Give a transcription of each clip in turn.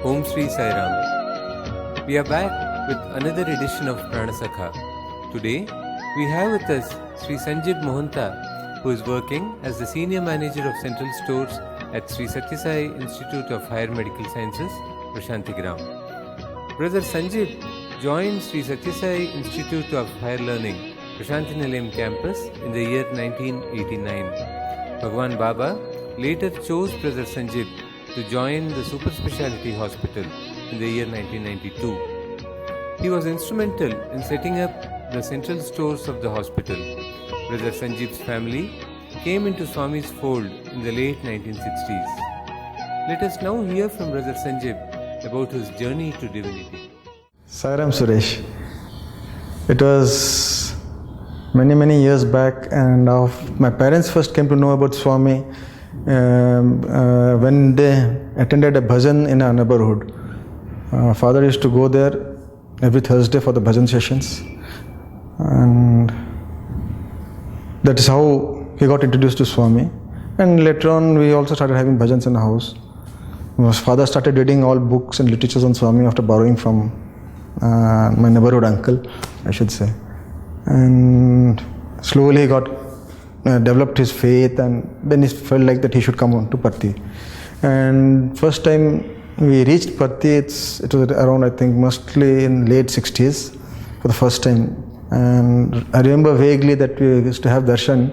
Om Sri Sai Ram. We are back with another edition of Pranasakha. Today, we have with us Sri Sanjib Mohanta, who is working as the Senior Manager of Central Stores at Sri Sathya Sai Institute of Higher Medical Sciences, Prasanthigram. Brother Sanjib joined Sri Sathya Sai Institute of Higher Learning, Prasanthi Nilayam Campus in the year 1989. Bhagawan Baba later chose Brother Sanjib to join the Super Speciality Hospital in the year 1992. He was instrumental in setting up the central stores of the hospital. Brother Sanjib's family came into Swami's fold in the late 1960s. Let us now hear from Brother Sanjib about his journey to divinity. Sairam Suresh. It was many years back, and my parents first came to know about Swami when they attended a bhajan in our neighborhood. Father used to go there every Thursday for the bhajan sessions, and that is how he got introduced to Swami. And later on we also started having bhajans in the house. Father started reading all books and literatures on Swami after borrowing from my neighborhood uncle, I should say. And slowly he got developed his faith, and then he felt like that he should come on to Patti. And first time we reached Patti, it was around, I think, mostly in late 60s for the first time. And I remember vaguely that we used to have darshan.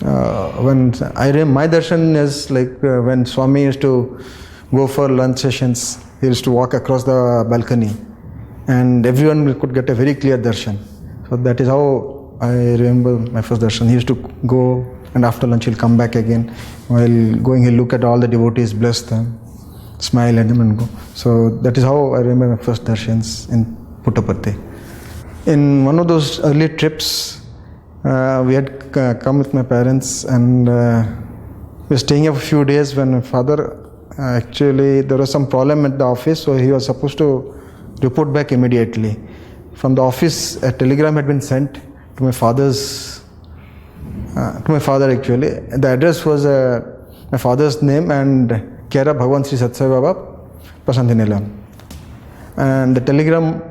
My darshan is like when Swami used to go for lunch sessions, he used to walk across the balcony, and everyone could get a very clear darshan. So that is how I remember my first darshan. He used to go, and after lunch he'll come back again. While going, he'll look at all the devotees, bless them, smile at them and go. So that is how I remember my first darshans in Puttaparthi. In one of those early trips, we had come with my parents, and we were staying here for a few days when my father, actually there was some problem at the office, so he was supposed to report back immediately. From the office, a telegram had been sent to my father actually. The address was my father's name and Kera Bhagawan Sri Sathya Baba, Prasanthi Nilayam. And the telegram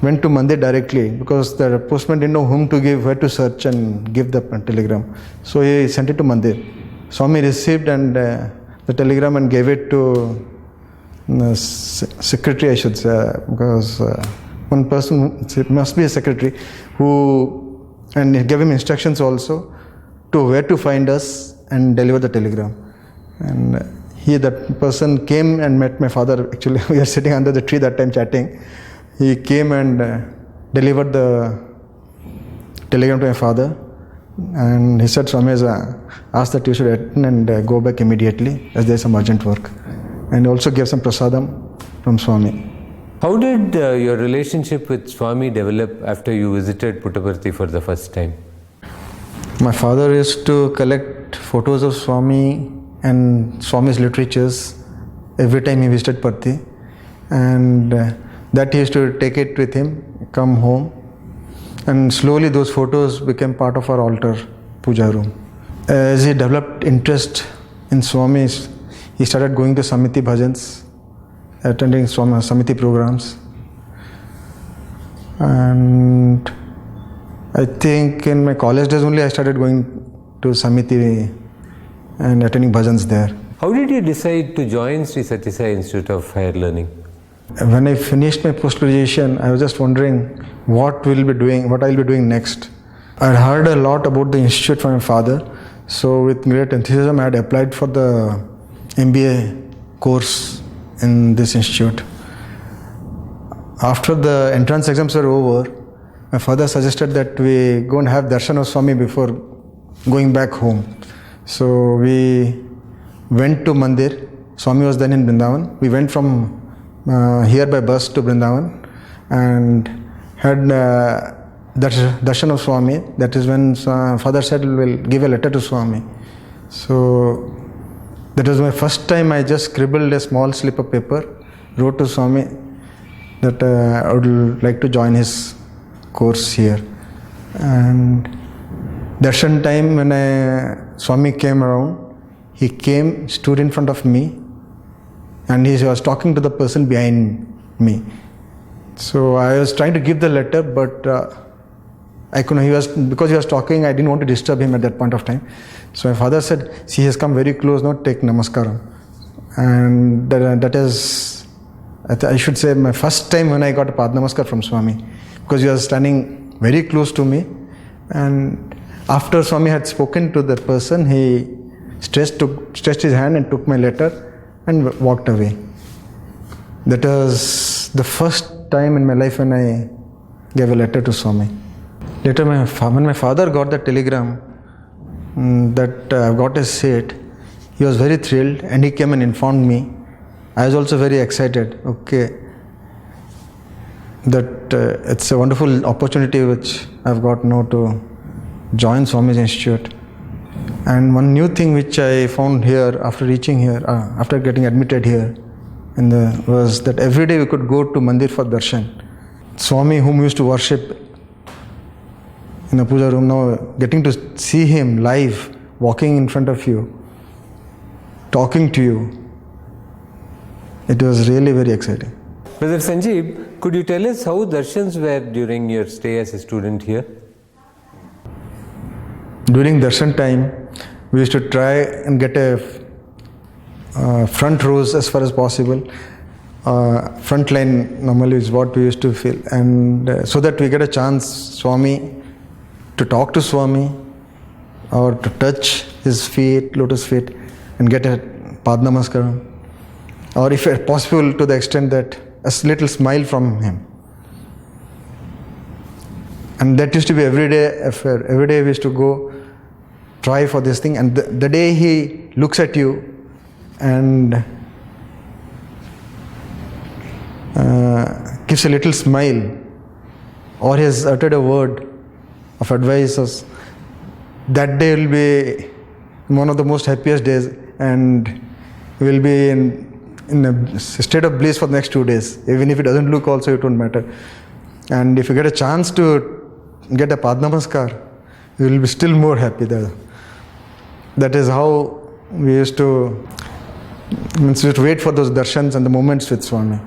went to Mandir directly because the postman didn't know whom to give, where to search and give the telegram. So he sent it to Mandir. Swami received and the telegram and gave it to the secretary, I should say, because one person, it must be a secretary, and he gave him instructions also to where to find us and deliver the telegram. And that person came and met my father. Actually, we were sitting under the tree that time chatting. He came and delivered the telegram to my father, and he said, Swami has asked that you should attend and go back immediately as there is some urgent work. And also gave some prasadam from Swami. How did your relationship with Swami develop after you visited Puttaparthi for the first time? My father used to collect photos of Swami and Swami's literatures every time he visited Parthi, and that he used to take it with him, come home, and slowly those photos became part of our altar puja room. As he developed interest in Swami, he started going to Samiti bhajans, attending Samiti programs, and I think in my college days only I started going to Samiti and attending bhajans there. How did you decide to join Sri Sathya Sai Institute of Higher Learning? When I finished my post-graduation, I was just wondering what I'll be doing next. I had heard a lot about the institute from my father, so with great enthusiasm I had applied for the MBA course in this institute. After the entrance exams were over, my father suggested that we go and have darshan of Swami before going back home. So we went to Mandir. Swami was then in Vrindavan. We went from here by bus to Vrindavan and had darshan of Swami. That is when father said we'll give a letter to Swami. So that was my first time. I just scribbled a small slip of paper, wrote to Swami that I would like to join his course here. And darshan time, when Swami came around, he came, stood in front of me, and he was talking to the person behind me. So I was trying to give the letter, but I couldn't. Because he was talking, I didn't want to disturb him at that point of time. So my father said, "See, he has come very close now, take namaskaram." And that is, I should say, my first time when I got a Pad Namaskar from Swami, because he was standing very close to me. And after Swami had spoken to that person, he stretched his hand and took my letter and walked away. That was the first time in my life when I gave a letter to Swami. Later, when my father got the telegram that I've got a seat, he was very thrilled and he came and informed me. I was also very excited. Okay, that it's a wonderful opportunity which I've got now to join Swami's Institute. And one new thing which I found here after reaching here, after getting admitted here, was that every day we could go to Mandir for darshan. Swami, whom we used to worship in the puja room, now getting to see him live, walking in front of you, talking to you, it was really very exciting. Brother Sanjib, could you tell us how darshans were during your stay as a student here? During darshan time, we used to try and get a front rows as far as possible. Front line normally is what we used to feel, and so that we get a chance, Swami, to talk to Swami or to touch his feet, lotus feet, and get a Pad Namaskaram, or if possible to the extent that a little smile from him. And that used to be everyday affair. Every day we used to go try for this thing, and the day he looks at you and gives a little smile, or he has uttered a word of advice, that day will be one of the most happiest days, and will be in a state of bliss for the next 2 days. Even if it doesn't look also, it won't matter. And if you get a chance to get a Pad Namaskar, you will be still more happy there. That is how we used to wait for those darshans and the moments with Swami.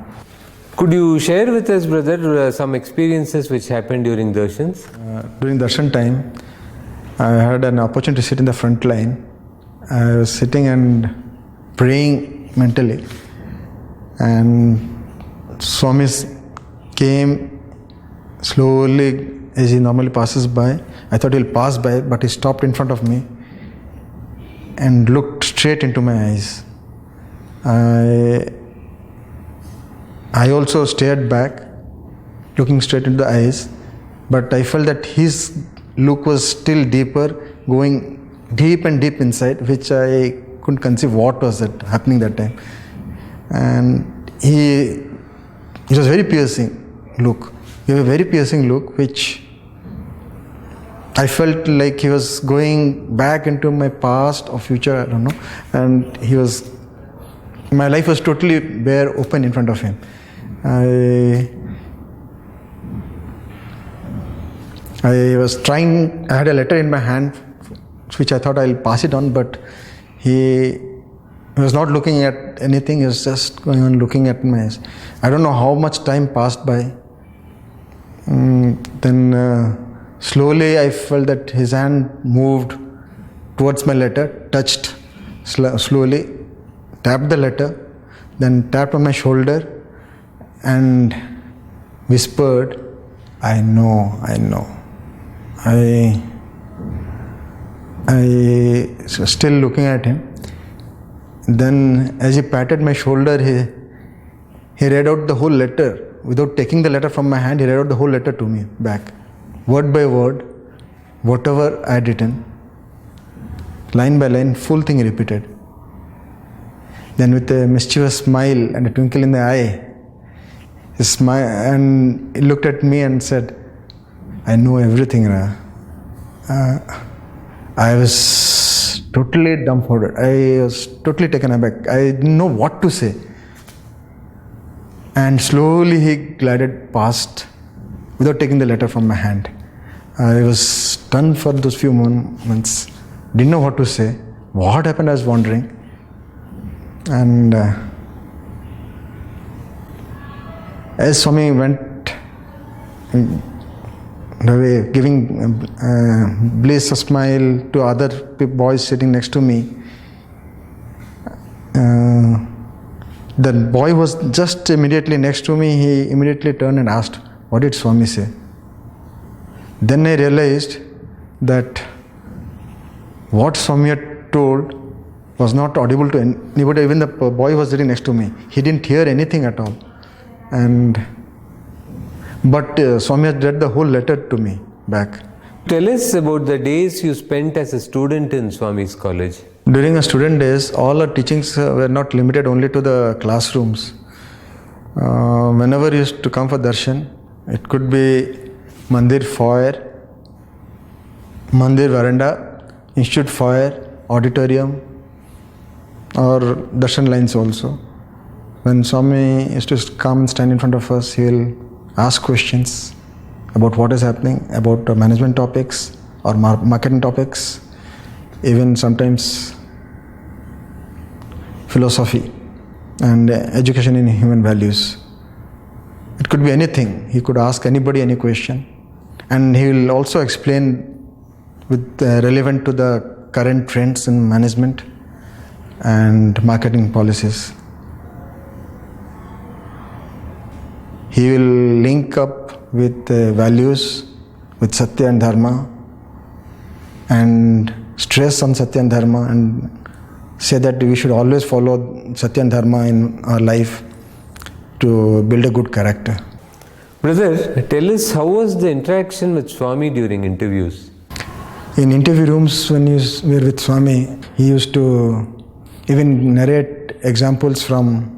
Could you share with us, brother, some experiences which happened during darshans? During darshan time, I had an opportunity to sit in the front line. I was sitting and praying mentally, and Swami came slowly as he normally passes by. I thought he'll pass by, but he stopped in front of me and looked straight into my eyes. I also stared back, looking straight into the eyes, but I felt that his look was still deeper, going deep and deep inside, which I couldn't conceive what was happening that time. And it was very piercing look. He had a very piercing look, which I felt like he was going back into my past or future, I don't know. And my life was totally bare, open in front of him. I was trying, I had a letter in my hand, which I thought I'll pass it on, but he was not looking at anything, he was just going on looking at my eyes. I don't know how much time passed by. Then slowly I felt that his hand moved towards my letter, touched slowly, tapped the letter, then tapped on my shoulder and whispered, I know. I was still looking at him. Then as he patted my shoulder, he read out the whole letter. Without taking the letter from my hand, he read out the whole letter to me back. Word by word, whatever I had written, line by line, full thing repeated. Then with a mischievous smile and a twinkle in the eye, he smiled and he looked at me and said, I know everything. I was totally dumbfounded. I was totally taken aback. I didn't know what to say. And slowly he glided past without taking the letter from my hand. I was stunned for those few moments. Didn't know what to say. What happened, I was wondering. And As Swami went away, giving bliss, a smile to other boys sitting next to me, the boy was just immediately next to me. He immediately turned and asked, "What did Swami say?" Then I realized that what Swami had told was not audible to anybody. Even the boy was sitting next to me, he didn't hear anything at all. But Swami had read the whole letter to me back. Tell us about the days you spent as a student in Swami's college. During our student days, all our teachings were not limited only to the classrooms. Whenever you used to come for darshan, it could be mandir foyer, mandir veranda, institute foyer, auditorium, or darshan lines also. When Swami used to come and stand in front of us, he will ask questions about what is happening, about management topics or marketing topics, even sometimes philosophy and education in human values. It could be anything. He could ask anybody any question, and he will also explain with relevant to the current trends in management and marketing policies. He will link up with values, with Sathya and Dharma, and stress on Sathya and Dharma, and say that we should always follow Sathya and Dharma in our life to build a good character. Brother, tell us, how was the interaction with Swami during interviews? In interview rooms, when you were with Swami, he used to even narrate examples from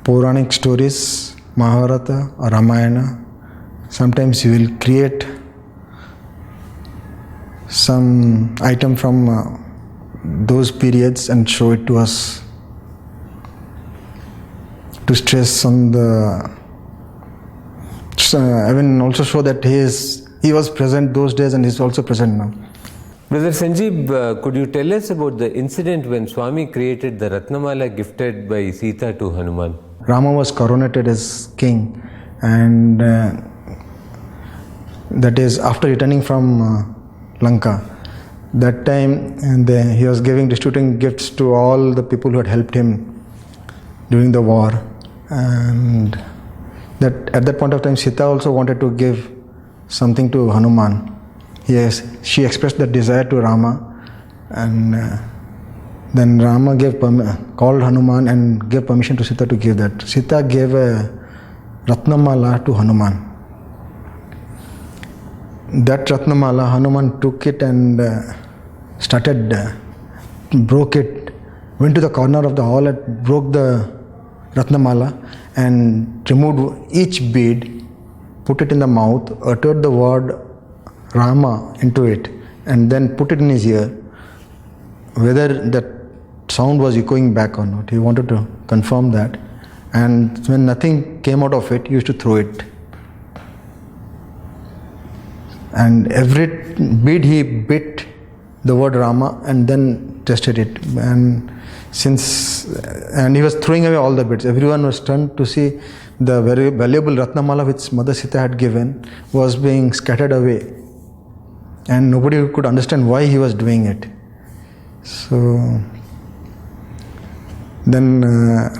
Puranic stories, Mahabharata or Ramayana. Sometimes he will create some item from those periods and show it to us to stress on the I mean also show that he was present those days and is also present now. Brother Sanjib, could you tell us about the incident when Swami created the Ratnamala gifted by Sita to Hanuman? Rama was coronated as king, and that is after returning from Lanka. That time he was distributing gifts to all the people who had helped him during the war, and that at that point of time Sita also wanted to give something to Hanuman. She expressed that desire to Rama, and then Rama called Hanuman and gave permission to Sita to give that. Sita gave a Ratnamala to Hanuman. That Ratnamala, Hanuman took it and broke it, went to the corner of the hall and broke the Ratnamala and removed each bead, put it in the mouth, uttered the word Rama into it, and then put it in his ear. Whether that sound was echoing back or not, he wanted to confirm that. And when nothing came out of it, he used to throw it. And every bead he bit the word Rama and then tested it. And he was throwing away all the beads. Everyone was stunned to see the very valuable Ratnamala which Mother Sita had given was being scattered away. And nobody could understand why he was doing it. So then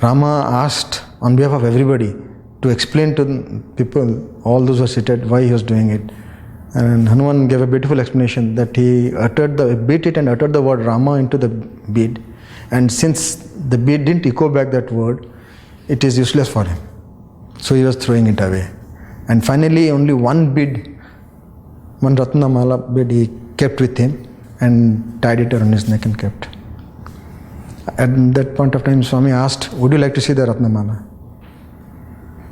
Rama asked on behalf of everybody to explain to people, all those who were seated, why he was doing it. And Hanuman gave a beautiful explanation that he beat it and uttered the word Rama into the bead. And since the bead didn't echo back that word, it is useless for him. So he was throwing it away. And finally only one bead, one Ratnamala bead he kept with him and tied it around his neck and kept. At that point of time Swami asked, "Would you like to see the Ratnamala?"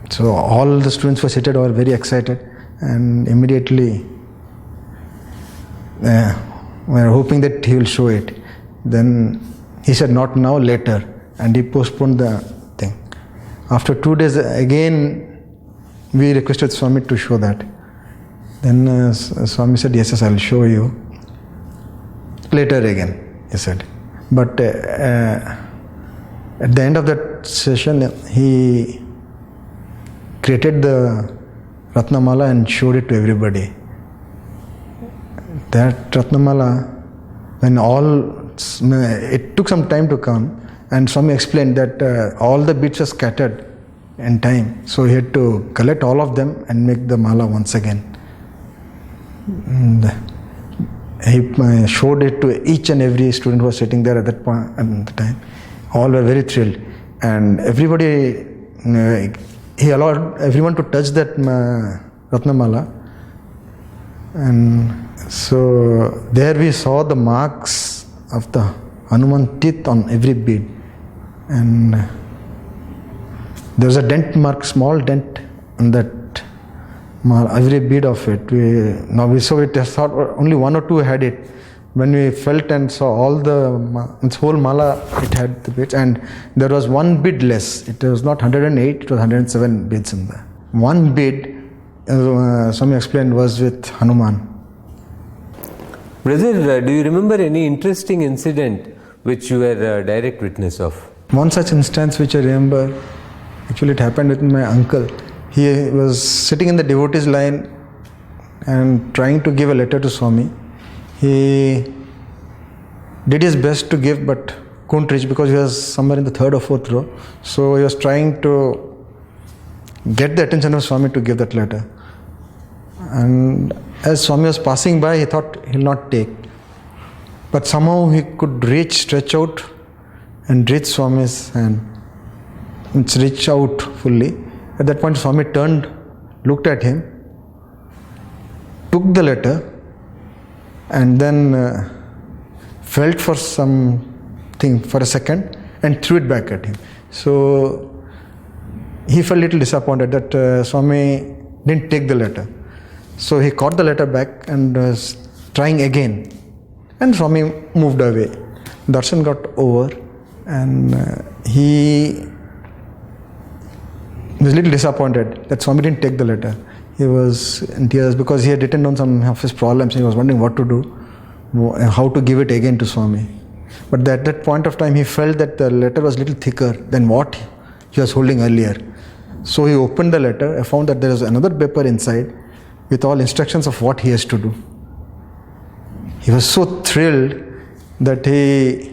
So all the students were seated, were very excited, and immediately were hoping that he will show it. Then he said, "Not now, later," and he postponed the thing. After 2 days again we requested Swami to show that. Then Swami said, yes, I'll show you. Later again, he said. But at the end of that session, he created the Ratnamala and showed it to everybody. That Ratnamala, when it took some time to come, and Swami explained that all the beads were scattered in time, so he had to collect all of them and make the mala once again. And he showed it to each and every student who was sitting there at that point at the time. All were very thrilled, and everybody, he allowed everyone to touch that Ratnamala, and so there we saw the marks of the Hanuman teeth on every bead, and there was a dent mark, small dent on that every bead of it. We saw it. I thought only one or two had it. When we felt and saw all its whole mala, it had the beads, and there was one bead less. It was not 108; it was 107 beads in there. One bead, Swami explained, was with Hanuman. Brother, do you remember any interesting incident which you were a direct witness of? One such instance which I remember, actually it happened with my uncle. He was sitting in the devotees line and trying to give a letter to Swami. He did his best to give but couldn't reach because he was somewhere in the third or fourth row. So he was trying to get the attention of Swami to give that letter. And as Swami was passing by, he thought he'll not take. But somehow he could stretch out and reach Swami's hand. It's reach out fully. At that point, Swami turned, looked at him, took the letter, and then felt for something for a second and threw it back at him. So he felt a little disappointed that Swami didn't take the letter. So he caught the letter back and was trying again. And Swami moved away. Darshan got over, and he was a little disappointed that Swami didn't take the letter. He was in tears because he had written down some of his problems. He was wondering what to do, how to give it again to Swami. But at that point of time, he felt that the letter was a little thicker than what he was holding earlier. So he opened the letter and found that there was another paper inside with all instructions of what he has to do. He was so thrilled that he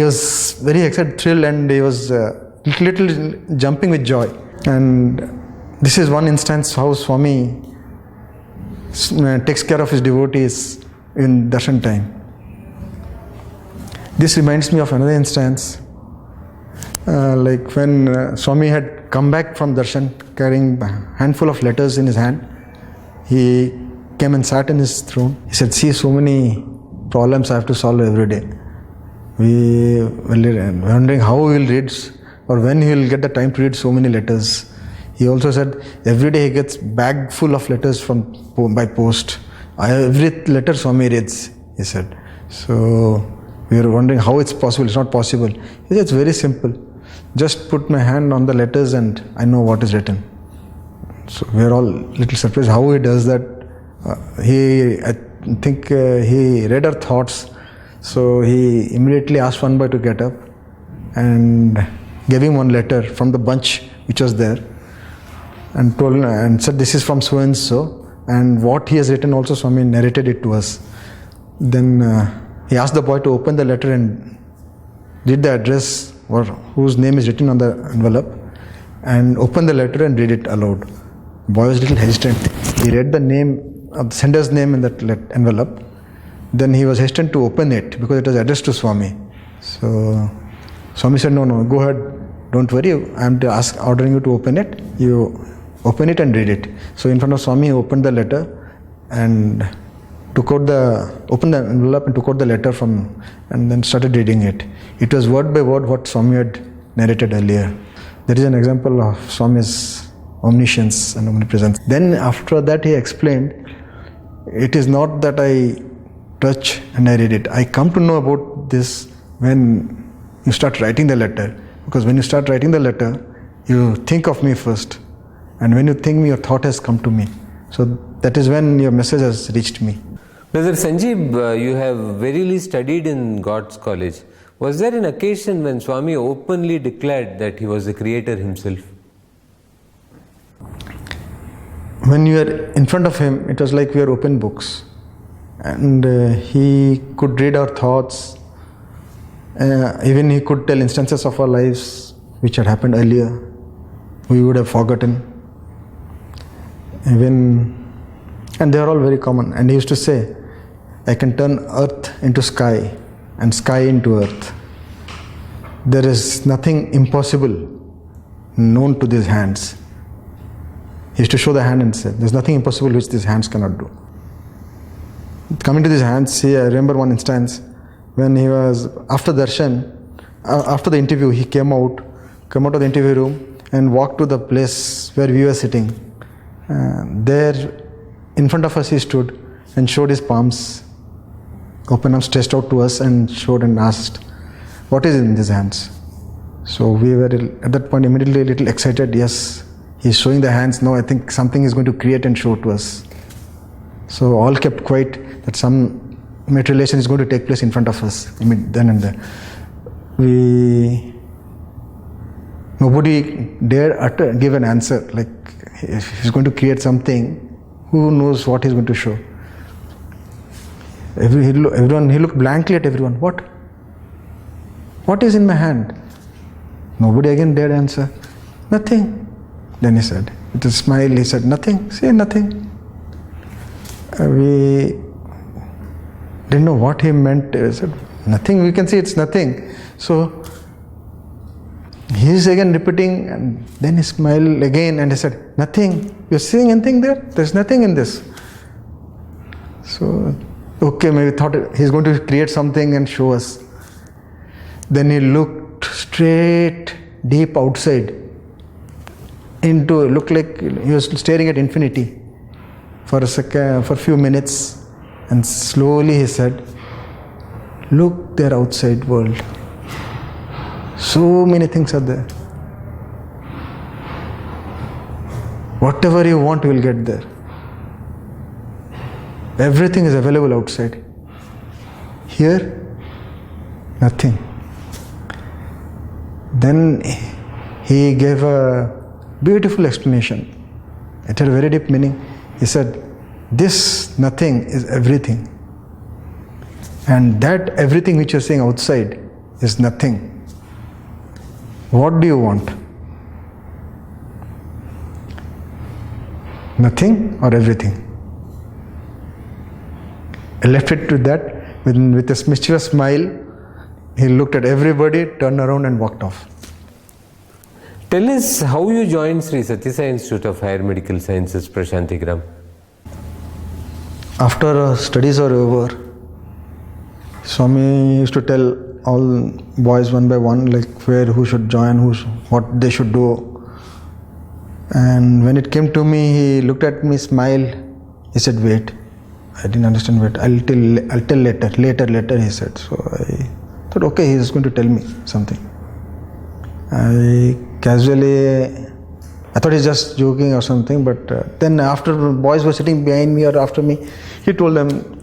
was very excited, thrilled, and he was little jumping with joy. And this is one instance how Swami takes care of his devotees in darshan time. This reminds me of another instance, like when Swami had come back from darshan carrying a handful of letters in his hand. He came and sat in his throne. He said, "See, so many problems I have to solve every day. We were wondering how he will read or when he will get the time to read so many letters." He also said every day he gets bag full of letters by post. Every letter Swami reads, he said. So we were wondering how it's possible. It's not possible. He said, it's very simple. Just put my hand on the letters and I know what is written. So we are all little surprised how he does that. I think he read our thoughts. So he immediately asked one boy to get up and gave him one letter from the bunch which was there, and said, "This is from so and so, and what he has written also Swami narrated it to us." Then he asked the boy to open the letter and read the address or whose name is written on the envelope, and open the letter and read it aloud. The boy was a little hesitant. He read the name of the sender's name in that envelope. Then he was hesitant to open it because it was addressed to Swami. So Swami said, no, go ahead, don't worry, I am ordering you to open it. You open it and read it. So in front of Swami, he opened the letter and opened the envelope and took out the letter and then started reading it. It was word by word what Swami had narrated earlier. That is an example of Swami's omniscience and omnipresence. Then after that he explained, it is not that I touch and I read it. I come to know about this when you start writing the letter. Because when you start writing the letter, you think of me first. And when you think me, your thought has come to me. So that is when your message has reached me. Brother Sanjib, you have verily studied in God's college. Was there an occasion when Swami openly declared that he was the creator himself? when you are in front of him, it was like we are open books. And he could read our thoughts. Even he could tell instances of our lives which had happened earlier. We would have forgotten. And they are all very common. And he used to say, I can turn earth into sky and sky into earth. There is nothing impossible known to these hands. He used to show the hand and say, there's nothing impossible which these hands cannot do. Coming to these hands, I remember one instance when he was, after darshan, after the interview, he came out of the interview room and walked to the place where we were sitting. There, in front of us, he stood and showed his palms, open arms stretched out to us, and showed and asked, what is in these hands? So we were at that point immediately a little excited. Yes, he's showing the hands. No, I think something is going to create and show to us. So all kept quiet that some materialization is going to take place in front of us then and there. Nobody dared give an answer. Like, if he's going to create something, who knows what he's going to show? He looked blankly at everyone. What? What is in my hand? Nobody again dared answer. Nothing. Then he said, with a smile, he said, nothing. Say nothing. We didn't know what he meant. He said, nothing. We can see it's nothing. So he is again repeating, and then he smiled again and he said, nothing. You're seeing anything there? There's nothing in this. So, okay, maybe thought he's going to create something and show us. Then he looked straight, deep outside, looked like he was staring at infinity for a few minutes, and slowly he said, look there outside world. So many things are there. Whatever you want, you will get there. Everything is available outside. Here, nothing. Then he gave a beautiful explanation. It had a very deep meaning. He said, this nothing is everything. And that everything which you're seeing outside is nothing. What do you want? Nothing or everything? I left it to that. With a mischievous smile, he looked at everybody, turned around and walked off. Tell us how you joined Sri Sathya Sai Institute of Higher Medical Sciences, Prasanthigram. After studies are over, Swami used to tell all boys one by one, like who should join, what they should do. And when it came to me, he looked at me, smiled. He said, wait. I didn't understand, wait. I'll tell later, he said. So I thought, okay, he's going to tell me something. I thought he's just joking or something, but then after boys were sitting behind me or after me, he told them,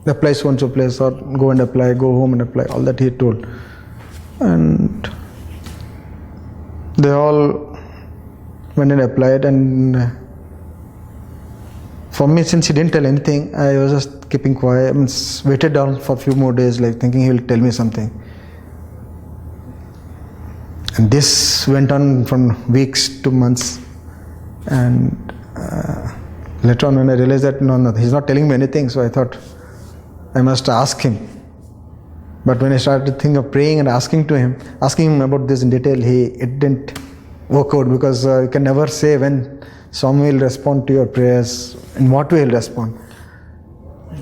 apply so and so place, or go and apply, go home and apply, all that he told. And they all went and applied, and for me, since he didn't tell anything, I was just keeping quiet, waited down for a few more days, like thinking he will tell me something. And this went on from weeks to months, and later on when I realized that no, he's not telling me anything, so I thought I must ask him. But when I started to think of praying and asking him about this in detail, it didn't work out, because you can never say when Swami will respond to your prayers, in what way he'll respond.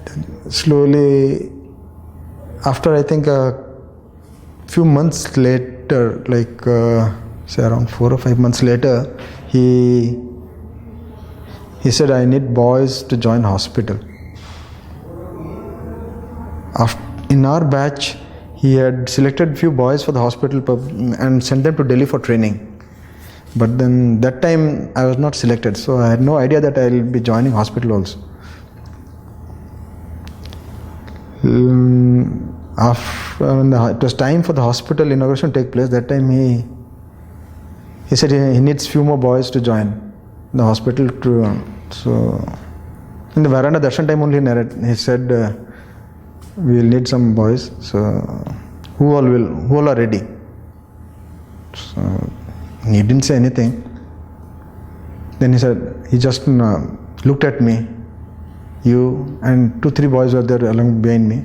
Then slowly, after I think a few months later, like say around 4 or 5 months later, he said, I need boys to join hospital. In our batch, he had selected few boys for the hospital and sent them to Delhi for training. But then that time I was not selected, so I had no idea that I will be joining hospital also. When it was time for the hospital inauguration to take place, that time he said he needs few more boys to join the hospital So in the veranda darshan time only he said, we will need some boys. So who all are ready? So he didn't say anything. Then he just looked at me. You and 2-3 boys were there along behind me.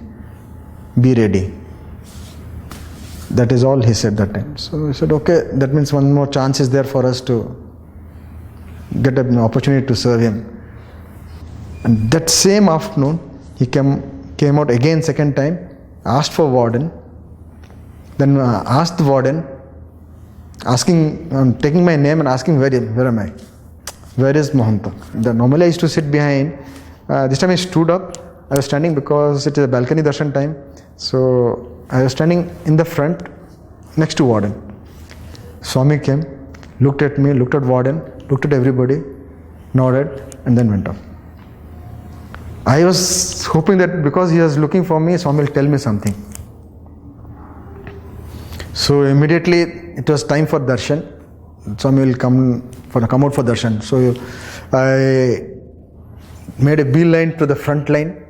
Be ready. That is all he said that time. So I said, okay, that means one more chance is there for us to get an opportunity to serve him. And that same afternoon, he came out again second time, asked for warden, then asked the warden, taking my name and asking, where am I? Where is Mohanta? Normally I used to sit behind. This time I stood up. I was standing because it is a balcony darshan time. So I was standing in the front next to warden. Swami came, looked at me, looked at warden, looked at everybody, nodded, and then went off. I was hoping that because he was looking for me, Swami will tell me something. So immediately it was time for darshan. Swami will come out for darshan. So I made a beeline to the front line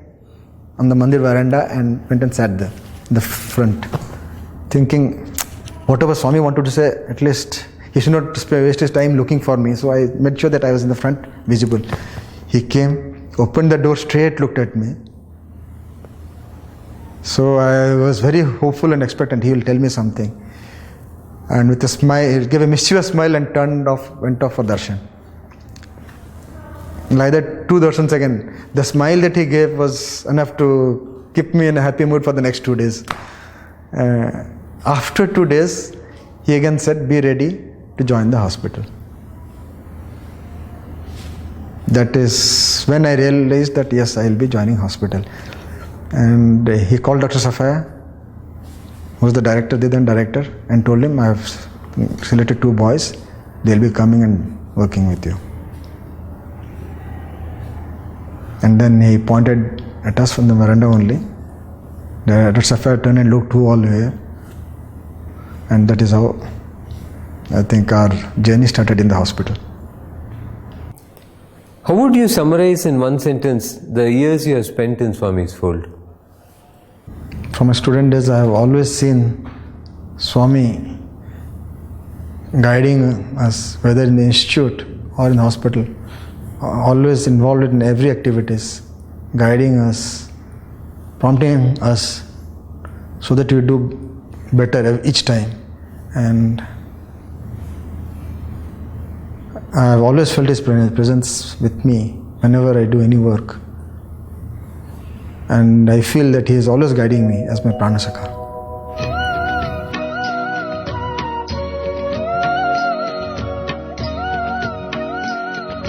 on the mandir veranda and went and sat there in the front, thinking whatever Swami wanted to say, at least he should not waste his time looking for me. So I made sure that I was in the front, visible. He came, opened the door straight, looked at me. So I was very hopeful and expectant he will tell me something. And with a smile, he gave a mischievous smile and went off for darshan. Like that, 2 darshans again. The smile that he gave was enough to keep me in a happy mood for the next 2 days. After 2 days, he again said, be ready to join the hospital. That is when I realized that yes, I will be joining hospital. And he called Dr. Sathya, who was the director, and told him, I have selected 2 boys. They will be coming and working with you. And then he pointed at us from the veranda only. Dr. Sathya turned and looked who all were. And that is how I think our journey started in the hospital. How would you summarize in one sentence the years you have spent in Swami's fold? From my student days, I have always seen Swami guiding us, whether in the institute or in the hospital, always involved in every activities, guiding us, prompting us so that we do better each time. And I have always felt his presence with me whenever I do any work. And I feel that he is always guiding me as my Pranasakha.